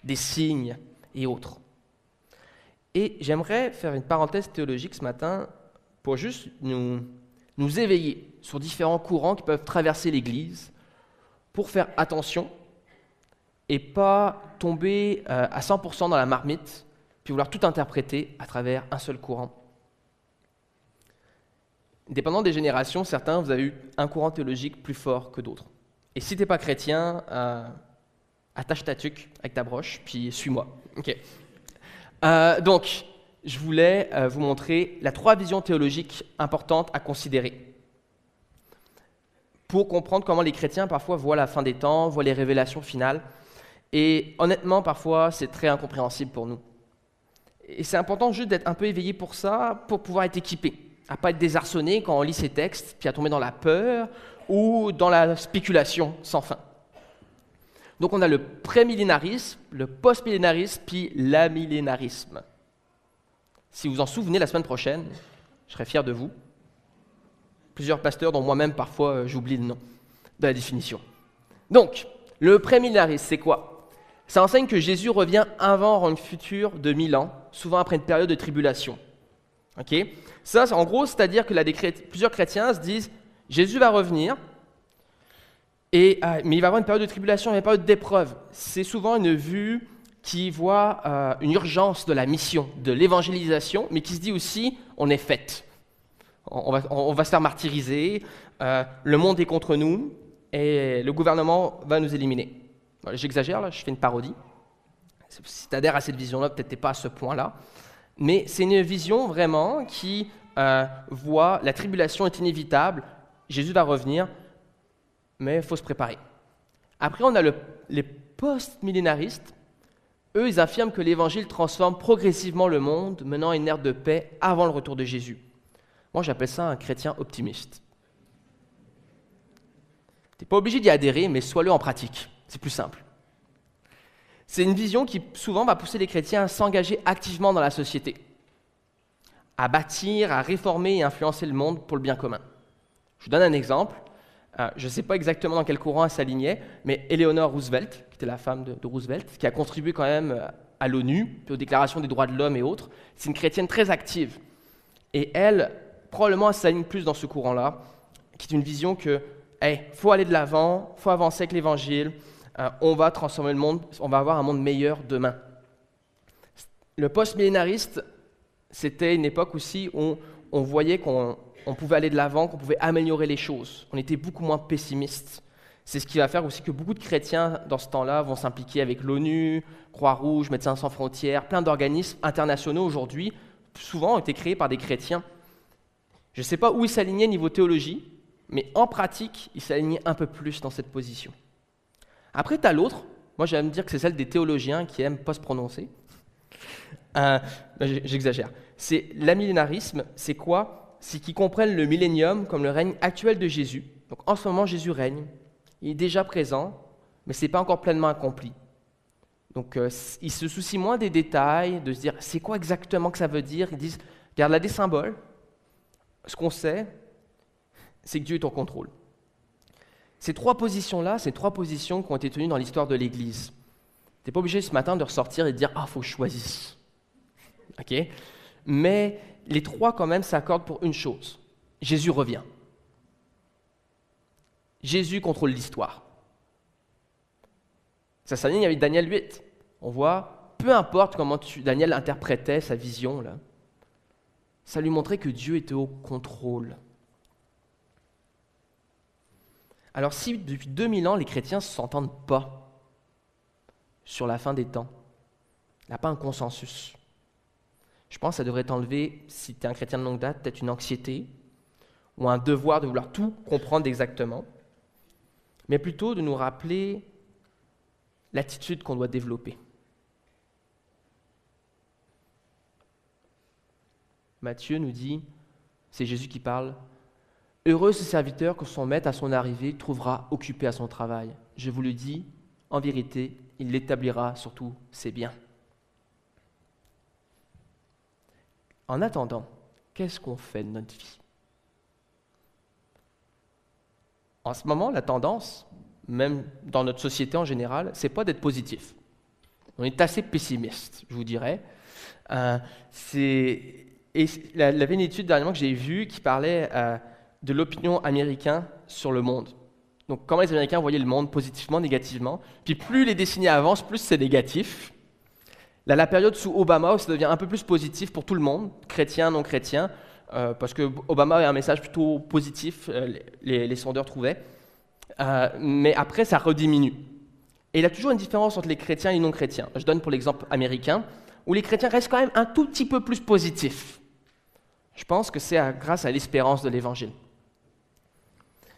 des signes et autres. Et j'aimerais faire une parenthèse théologique ce matin pour juste nous éveiller sur différents courants qui peuvent traverser l'Église pour faire attention et pas tomber à 100% dans la marmite puis vouloir tout interpréter à travers un seul courant. Dépendant des générations, certains, vous avez eu un courant théologique plus fort que d'autres. Et si tu n'es pas chrétien, attache ta tuque avec ta broche, puis suis-moi. Okay. Donc, je voulais vous montrer les 3 visions théologiques importantes à considérer pour comprendre comment les chrétiens parfois voient la fin des temps, voient les révélations finales. Et honnêtement, parfois, c'est très incompréhensible pour nous. Et c'est important juste d'être un peu éveillé pour ça, pour pouvoir être équipé, à ne pas être désarçonné quand on lit ces textes, puis à tomber dans la peur ou dans la spéculation sans fin. Donc on a le prémillénarisme, le postmillénarisme, puis l'amillénarisme. Si vous en souvenez la semaine prochaine, je serai fier de vous. Plusieurs pasteurs, dont moi-même parfois j'oublie le nom de la définition. Donc, le prémillénarisme, c'est quoi? Ça enseigne que Jésus revient avant une future de 1000 ans, souvent après une période de tribulation. Okay? Ça, en gros, c'est-à-dire que plusieurs chrétiens se disent « Jésus va revenir », mais il va y avoir une période de tribulation, une période d'épreuve. C'est souvent une vue qui voit une urgence de la mission, de l'évangélisation, mais qui se dit aussi « on est fait ». On va se faire martyriser, le monde est contre nous, et le gouvernement va nous éliminer. Voilà, j'exagère, là, je fais une parodie. Si tu adhères à cette vision-là, peut-être tu n'es pas à ce point-là. Mais c'est une vision vraiment qui voit la tribulation est inévitable, Jésus va revenir, mais il faut se préparer. Après, on a les post-millénaristes. Eux, ils affirment que l'Évangile transforme progressivement le monde, menant à une ère de paix avant le retour de Jésus. Moi, j'appelle ça un chrétien optimiste. Tu n'es pas obligé d'y adhérer, mais sois-le en pratique. C'est plus simple. C'est une vision qui souvent va pousser les chrétiens à s'engager activement dans la société, à bâtir, à réformer et influencer le monde pour le bien commun. Je vous donne un exemple. Je ne sais pas exactement dans quel courant elle s'alignait, mais Eleanor Roosevelt, qui était la femme de Roosevelt, qui a contribué quand même à l'ONU, puis aux déclarations des droits de l'homme et autres, c'est une chrétienne très active. Et elle, probablement, elle s'aligne plus dans ce courant-là, qui est une vision que, faut aller de l'avant, faut avancer avec l'Évangile, on va transformer le monde, on va avoir un monde meilleur demain. Le post-millénariste, c'était une époque aussi où on voyait qu'on pouvait aller de l'avant, qu'on pouvait améliorer les choses. On était beaucoup moins pessimiste. C'est ce qui va faire aussi que beaucoup de chrétiens, dans ce temps-là, vont s'impliquer avec l'ONU, Croix-Rouge, Médecins sans frontières, plein d'organismes internationaux aujourd'hui, souvent ont été créés par des chrétiens. Je ne sais pas où ils s'alignaient niveau théologie, mais en pratique, ils s'alignaient un peu plus dans cette position. Après, tu as l'autre. Moi, j'aime dire que c'est celle des théologiens qui aiment pas se prononcer. J'exagère. C'est l'amillénarisme. C'est quoi? C'est qu'ils comprennent le millénium comme le règne actuel de Jésus. Donc, en ce moment, Jésus règne. Il est déjà présent, mais ce n'est pas encore pleinement accompli. Donc, ils se soucient moins des détails, de se dire c'est quoi exactement que ça veut dire. Ils disent regarde là des symboles. Ce qu'on sait, c'est que Dieu est en contrôle. Ces 3 positions-là, c'est 3 positions qui ont été tenues dans l'histoire de l'Église. Tu n'es pas obligé ce matin de ressortir et de dire « Ah, il faut que je choisisse. » Okay? mais les trois quand même s'accordent pour une chose. Jésus revient. Jésus contrôle l'histoire. Ça s'aligne avec Daniel 8. On voit, peu importe comment Daniel interprétait sa vision, là, ça lui montrait que Dieu était au contrôle. Alors si depuis 2000 ans, les chrétiens ne s'entendent pas sur la fin des temps, il n'y a pas un consensus, je pense que ça devrait t'enlever, si tu es un chrétien de longue date, peut-être une anxiété ou un devoir de vouloir tout comprendre exactement, mais plutôt de nous rappeler l'attitude qu'on doit développer. Matthieu nous dit, c'est Jésus qui parle, « Heureux ce serviteur que son maître à son arrivée trouvera occupé à son travail. Je vous le dis, en vérité, il l'établira sur tous ses biens. » En attendant, qu'est-ce qu'on fait de notre vie? En ce moment, la tendance, même dans notre société en général, c'est pas d'être positif. On est assez pessimiste, je vous dirais. Il y avait une étude dernièrement que j'ai vue qui parlait de l'opinion américaine sur le monde. Donc, comment les Américains voyaient le monde, positivement, négativement. Puis plus les décennies avancent, plus c'est négatif. Là, la période sous Obama, ça devient un peu plus positif pour tout le monde, chrétien, non chrétien, parce que Obama a un message plutôt positif, les sondeurs trouvaient. Mais après, ça rediminue. Et il y a toujours une différence entre les chrétiens et les non-chrétiens. Je donne pour l'exemple américain, où les chrétiens restent quand même un tout petit peu plus positifs. Je pense que c'est grâce à l'espérance de l'Évangile.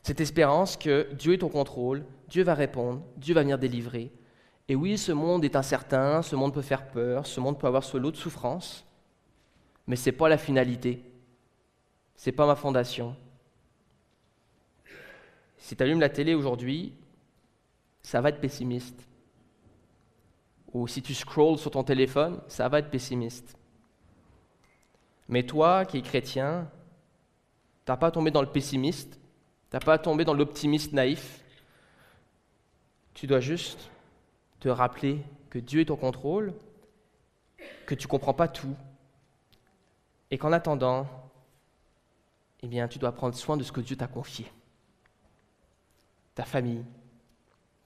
Cette espérance que Dieu est au contrôle, Dieu va répondre, Dieu va venir délivrer. Et oui, ce monde est incertain, ce monde peut faire peur, ce monde peut avoir ce lot de souffrance, mais ce n'est pas la finalité, ce n'est pas ma fondation. Si tu allumes la télé aujourd'hui, ça va être pessimiste. Ou si tu scrolles sur ton téléphone, ça va être pessimiste. Mais toi, qui es chrétien, tu n'as pas tombé dans le pessimiste, tu n'as pas tombé dans l'optimiste naïf. Tu dois juste te rappeler que Dieu est au contrôle, que tu ne comprends pas tout, et qu'en attendant, eh bien, tu dois prendre soin de ce que Dieu t'a confié. Ta famille,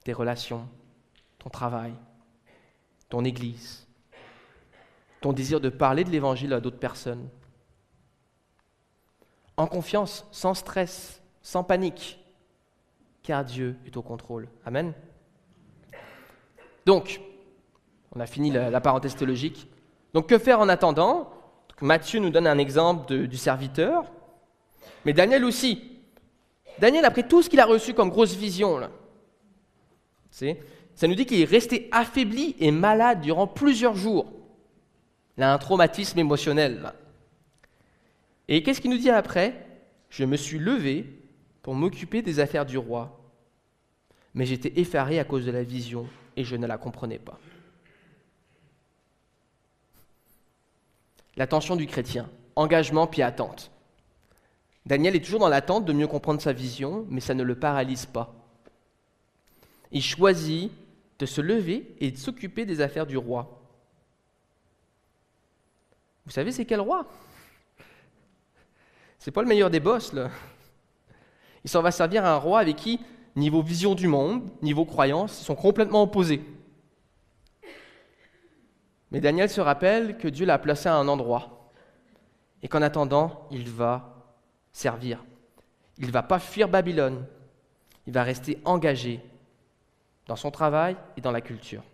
tes relations, ton travail, ton église, ton désir de parler de l'Évangile à d'autres personnes. En confiance, sans stress, sans panique, car Dieu est au contrôle. Amen. Donc, on a fini la parenthèse théologique. Donc, que faire en attendant? Matthieu nous donne un exemple du serviteur, mais Daniel aussi. Daniel, après tout ce qu'il a reçu comme grosse vision, là, ça nous dit qu'il est resté affaibli et malade durant plusieurs jours. Il a un traumatisme émotionnel. Là. Et qu'est-ce qu'il nous dit après? Je me suis levé pour m'occuper des affaires du roi, mais j'étais effaré à cause de la vision et je ne la comprenais pas. L'attention du chrétien, engagement puis attente. Daniel est toujours dans l'attente de mieux comprendre sa vision, mais ça ne le paralyse pas. Il choisit de se lever et de s'occuper des affaires du roi. Vous savez, c'est quel roi? C'est pas le meilleur des boss, là. Il s'en va servir à un roi avec qui, niveau vision du monde, niveau croyance, ils sont complètement opposés. Mais Daniel se rappelle que Dieu l'a placé à un endroit et qu'en attendant, il va servir. Il ne va pas fuir Babylone, il va rester engagé dans son travail et dans la culture.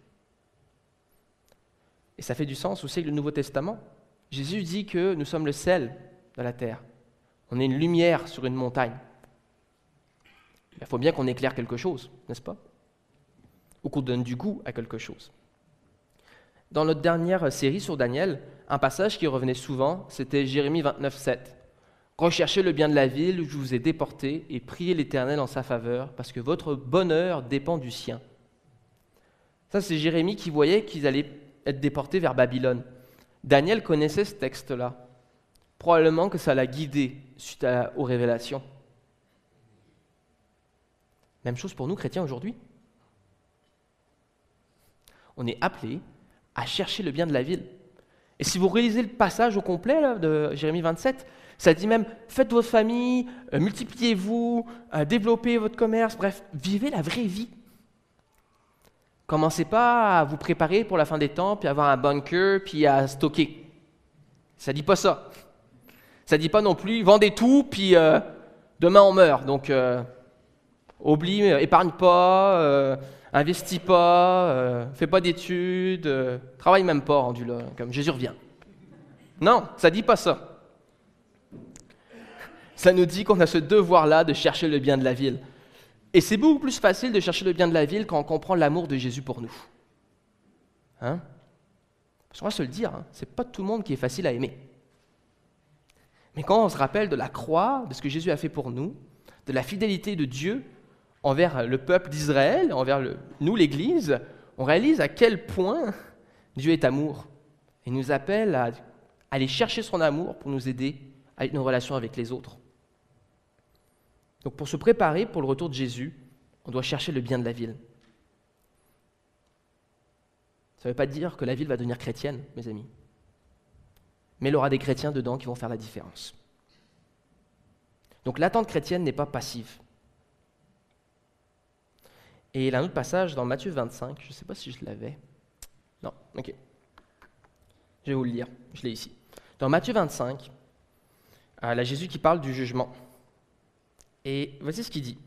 Et ça fait du sens aussi avec le Nouveau Testament. Jésus dit que nous sommes le sel de la terre. On est une lumière sur une montagne. Il faut bien qu'on éclaire quelque chose, n'est-ce pas? Ou qu'on donne du goût à quelque chose. Dans notre dernière série sur Daniel, un passage qui revenait souvent, c'était Jérémie 29:7. Recherchez le bien de la ville où je vous ai déporté et priez l'Éternel en sa faveur, parce que votre bonheur dépend du sien. Ça, c'est Jérémie qui voyait qu'ils allaient être déportés vers Babylone. Daniel connaissait ce texte-là. Probablement que ça l'a guidé suite aux révélations. Même chose pour nous, chrétiens, aujourd'hui. On est appelés à chercher le bien de la ville. Et si vous réalisez le passage au complet là, de Jérémie 27, ça dit même « Faites votre famille, multipliez-vous, développez votre commerce, bref, vivez la vraie vie. » Commencez pas à vous préparer pour la fin des temps, puis à avoir un bunker, puis à stocker. Ça dit pas ça. Ça dit pas non plus « Vendez tout, puis demain on meurt. » Donc, oublie, épargne pas, investis pas, fais pas d'études, travaille même pas rendu là, comme Jésus revient. Non, ça dit pas ça. Ça nous dit qu'on a ce devoir-là de chercher le bien de la ville. Et c'est beaucoup plus facile de chercher le bien de la ville quand on comprend l'amour de Jésus pour nous. Hein? Parce qu'on va se le dire, c'est pas tout le monde qui est facile à aimer. Mais quand on se rappelle de la croix, de ce que Jésus a fait pour nous, de la fidélité de Dieu envers le peuple d'Israël, envers nous, l'Église, on réalise à quel point Dieu est amour. Il nous appelle à aller chercher son amour pour nous aider à nos relations avec les autres. Donc pour se préparer pour le retour de Jésus, on doit chercher le bien de la ville. Ça ne veut pas dire que la ville va devenir chrétienne, mes amis. Mais il y aura des chrétiens dedans qui vont faire la différence. Donc l'attente chrétienne n'est pas passive. Et il y a un autre passage dans Matthieu 25, je ne sais pas si je l'avais. Non, ok. Je vais vous le lire, je l'ai ici. Dans Matthieu 25, là Jésus qui parle du jugement. Et voici ce qu'il dit.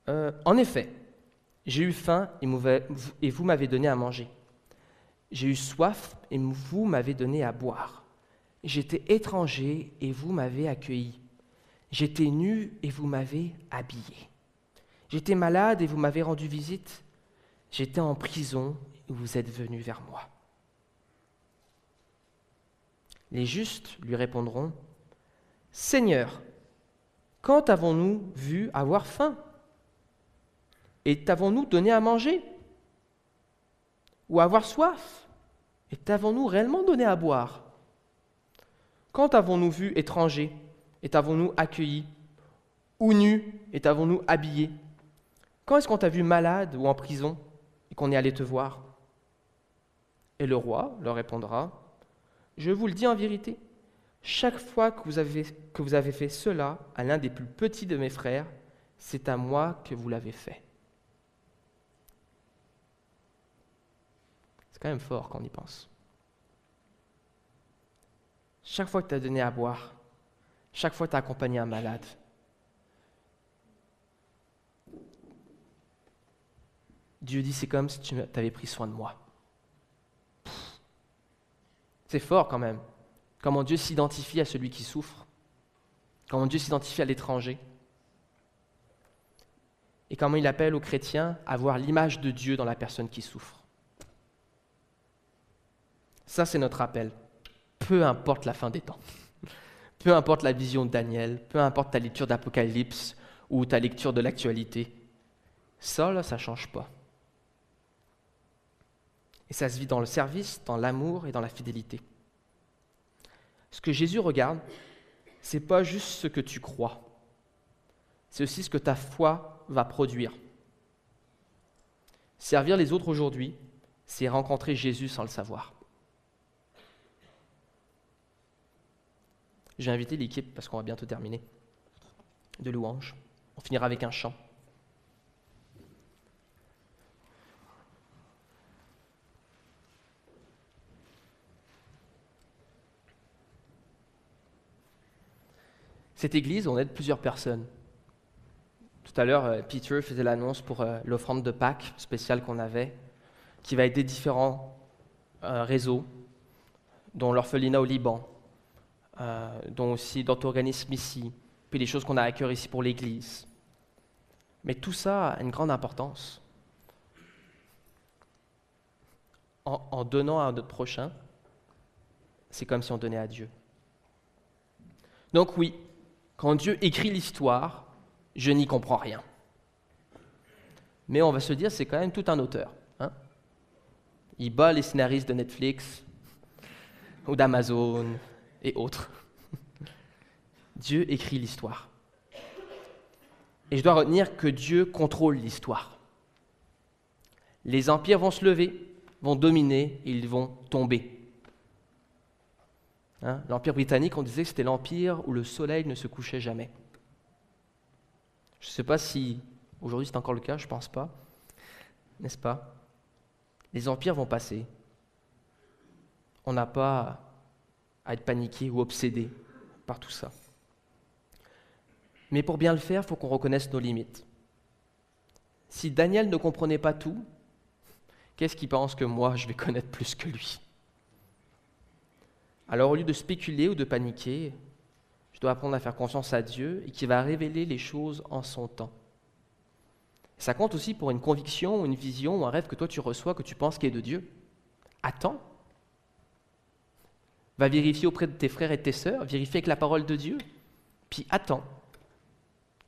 En effet, j'ai eu faim et vous m'avez donné à manger. J'ai eu soif et vous m'avez donné à boire. J'étais étranger et vous m'avez accueilli. J'étais nu et vous m'avez habillé. J'étais malade et vous m'avez rendu visite. J'étais en prison et vous êtes venus vers moi. Les justes lui répondront, « Seigneur, quand avons-nous vu avoir faim? Et t'avons-nous donné à manger? Ou avoir soif? Et t'avons-nous réellement donné à boire? Quand avons-nous vu étranger? Et t'avons-nous accueilli? Ou nu? Et t'avons-nous habillé? Quand est-ce qu'on t'a vu malade ou en prison et qu'on est allé te voir? » Et le roi leur répondra, « Je vous le dis en vérité, chaque fois que vous avez fait cela à l'un des plus petits de mes frères, c'est à moi que vous l'avez fait. » C'est quand même fort quand on y pense. Chaque fois que tu as donné à boire, chaque fois que tu as accompagné un malade, Dieu dit, c'est comme si tu avais pris soin de moi. C'est fort quand même. Comment Dieu s'identifie à celui qui souffre. Comment Dieu s'identifie à l'étranger. Et comment il appelle aux chrétiens à voir l'image de Dieu dans la personne qui souffre. Ça, c'est notre appel. Peu importe la fin des temps. Peu importe la vision de Daniel, peu importe ta lecture d'Apocalypse ou ta lecture de l'actualité. Ça, là, ça ne change pas. Et ça se vit dans le service, dans l'amour et dans la fidélité. Ce que Jésus regarde, ce n'est pas juste ce que tu crois, c'est aussi ce que ta foi va produire. Servir les autres aujourd'hui, c'est rencontrer Jésus sans le savoir. J'ai invité l'équipe, parce qu'on va bientôt terminer, de louange. On finira avec un chant. Cette église, on aide plusieurs personnes. Tout à l'heure, Peter faisait l'annonce pour l'offrande de Pâques spéciale qu'on avait, qui va aider différents réseaux, dont l'orphelinat au Liban, dont aussi d'autres organismes ici, puis les choses qu'on a à cœur ici pour l'église. Mais tout ça a une grande importance. En donnant à notre prochain, c'est comme si on donnait à Dieu. Donc oui, quand Dieu écrit l'histoire, je n'y comprends rien. Mais on va se dire, c'est quand même tout un auteur. Hein? Il bat les scénaristes de Netflix ou d'Amazon et autres. Dieu écrit l'histoire. Et je dois retenir que Dieu contrôle l'histoire. Les empires vont se lever, vont dominer et ils vont tomber. L'Empire britannique, on disait que c'était l'empire où le soleil ne se couchait jamais. Je ne sais pas si aujourd'hui c'est encore le cas, je ne pense pas. N'est-ce pas? Les empires vont passer. On n'a pas à être paniqué ou obsédé par tout ça. Mais pour bien le faire, il faut qu'on reconnaisse nos limites. Si Daniel ne comprenait pas tout, qu'est-ce qu'il pense que moi, je vais connaître plus que lui? Alors au lieu de spéculer ou de paniquer, je dois apprendre à faire confiance à Dieu et qui va révéler les choses en son temps. Ça compte aussi pour une conviction, une vision ou un rêve que toi tu reçois, que tu penses qu'il est de Dieu. Attends. Va vérifier auprès de tes frères et de tes sœurs, vérifie avec la parole de Dieu, puis attends.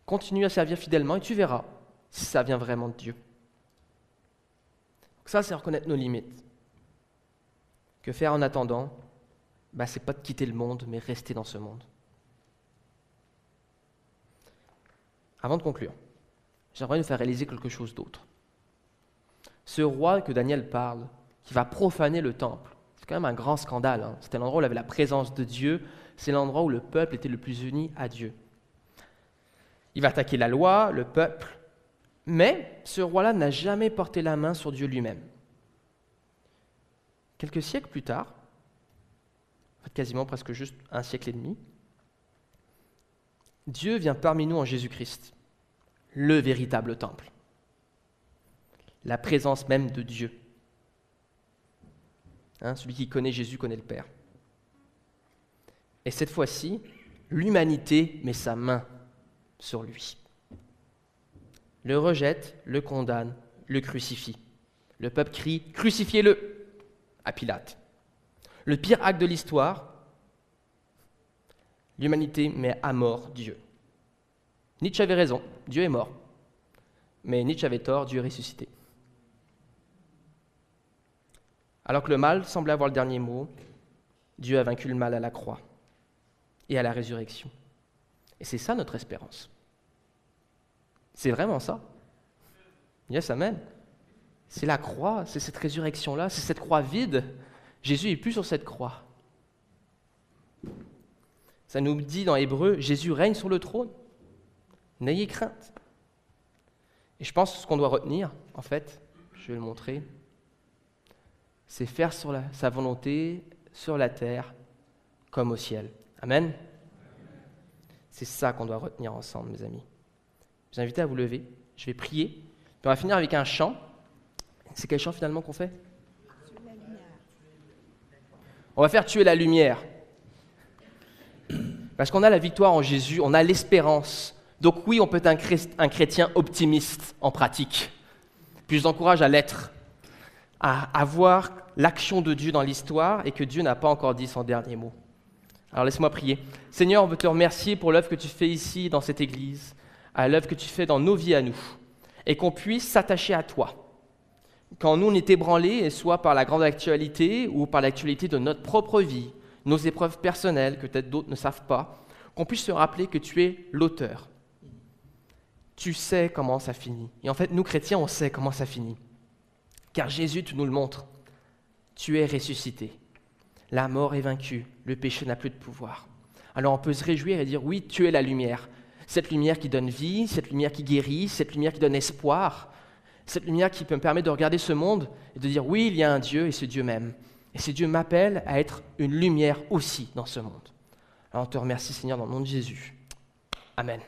Continue à servir fidèlement et tu verras si ça vient vraiment de Dieu. Donc ça, c'est reconnaître nos limites. Que faire en attendant? C'est pas de quitter le monde, mais rester dans ce monde. Avant de conclure, j'aimerais nous faire réaliser quelque chose d'autre. Ce roi que Daniel parle, qui va profaner le temple, c'est quand même un grand scandale. C'était l'endroit où il avait la présence de Dieu, c'est l'endroit où le peuple était le plus uni à Dieu. Il va attaquer la loi, le peuple, mais ce roi-là n'a jamais porté la main sur Dieu lui-même. Quelques siècles plus tard, quasiment presque juste un siècle et demi, Dieu vient parmi nous en Jésus-Christ, le véritable temple, la présence même de Dieu. Celui qui connaît Jésus connaît le Père. Et cette fois-ci, l'humanité met sa main sur lui. Le rejette, le condamne, le crucifie. Le peuple crie « Crucifiez-le » à Pilate. Le pire acte de l'histoire, l'humanité met à mort Dieu. Nietzsche avait raison, Dieu est mort. Mais Nietzsche avait tort, Dieu est ressuscité. Alors que le mal semblait avoir le dernier mot, Dieu a vaincu le mal à la croix et à la résurrection. Et c'est ça notre espérance. C'est vraiment ça. Yes, amen. C'est la croix, c'est cette résurrection-là, c'est cette croix vide. Jésus n'est plus sur cette croix. Ça nous dit dans Hébreu, Jésus règne sur le trône. N'ayez crainte. Et je pense que ce qu'on doit retenir, en fait, je vais le montrer, c'est faire sa volonté sur la terre comme au ciel. Amen. C'est ça qu'on doit retenir ensemble, mes amis. Je vous invite à vous lever, je vais prier, puis on va finir avec un chant. C'est quel chant finalement qu'on fait? On va faire tuer la lumière. Parce qu'on a la victoire en Jésus, on a l'espérance. Donc oui, on peut être un chrétien optimiste en pratique. Puis je vous encourage à l'être, à voir l'action de Dieu dans l'histoire et que Dieu n'a pas encore dit son dernier mot. Alors laisse-moi prier. Seigneur, on veut te remercier pour l'œuvre que tu fais ici dans cette Église, à l'œuvre que tu fais dans nos vies à nous, et qu'on puisse s'attacher à toi. Quand nous on est ébranlés, soit par la grande actualité ou par l'actualité de notre propre vie, nos épreuves personnelles, que peut-être d'autres ne savent pas, qu'on puisse se rappeler que tu es l'auteur. Tu sais comment ça finit. Et en fait, nous chrétiens, on sait comment ça finit. Car Jésus, tu nous le montres. Tu es ressuscité. La mort est vaincue. Le péché n'a plus de pouvoir. Alors on peut se réjouir et dire, oui, tu es la lumière. Cette lumière qui donne vie, cette lumière qui guérit, cette lumière qui donne espoir, cette lumière qui peut me permettre de regarder ce monde et de dire, oui, il y a un Dieu et ce Dieu m'aime. Et ce Dieu m'appelle à être une lumière aussi dans ce monde. Alors on te remercie, Seigneur, dans le nom de Jésus. Amen.